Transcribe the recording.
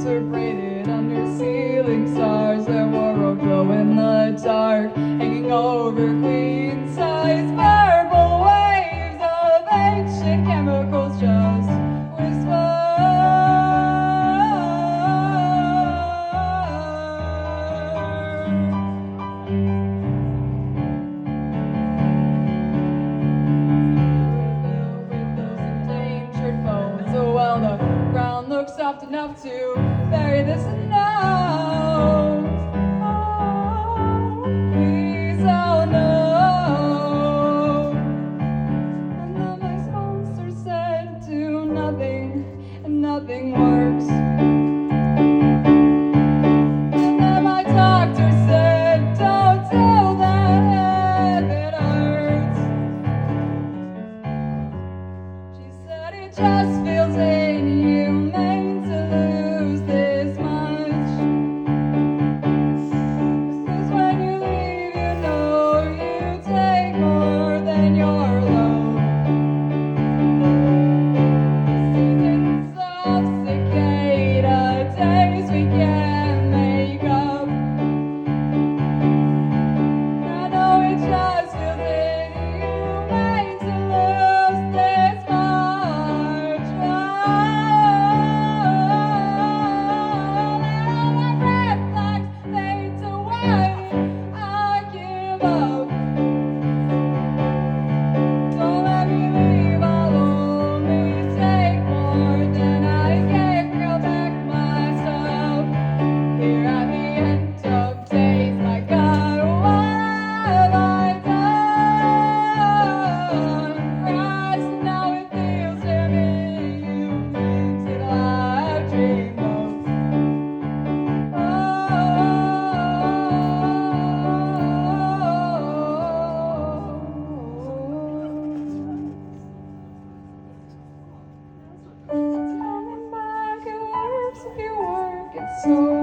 arms were braided under ceiling stars that were all glow in the dark, hanging over queen-size marble waves of ancient chemicals just whisper. With those endangered bones, so well the ground looks soft enough to bury this note. Oh, please, oh no. And the next monster said, do nothing, and nothing works. And then my doctor said, don't tell that head that hurts. She said it just feels inhumane to lose this much. 'Cause when you leave, you know you take more than your load. Seasons of cicada days we can't make up. I know it just feels inhumane to lose this much. Oh, let all the red flags fade to white. I give up. Don't let me leave, I'll only take more than I gave. Girl, back myself here at the end of days. My God, what have I done? Christ, now it feels damn inhumane till I dream of. Turning back, it hurts if you work it so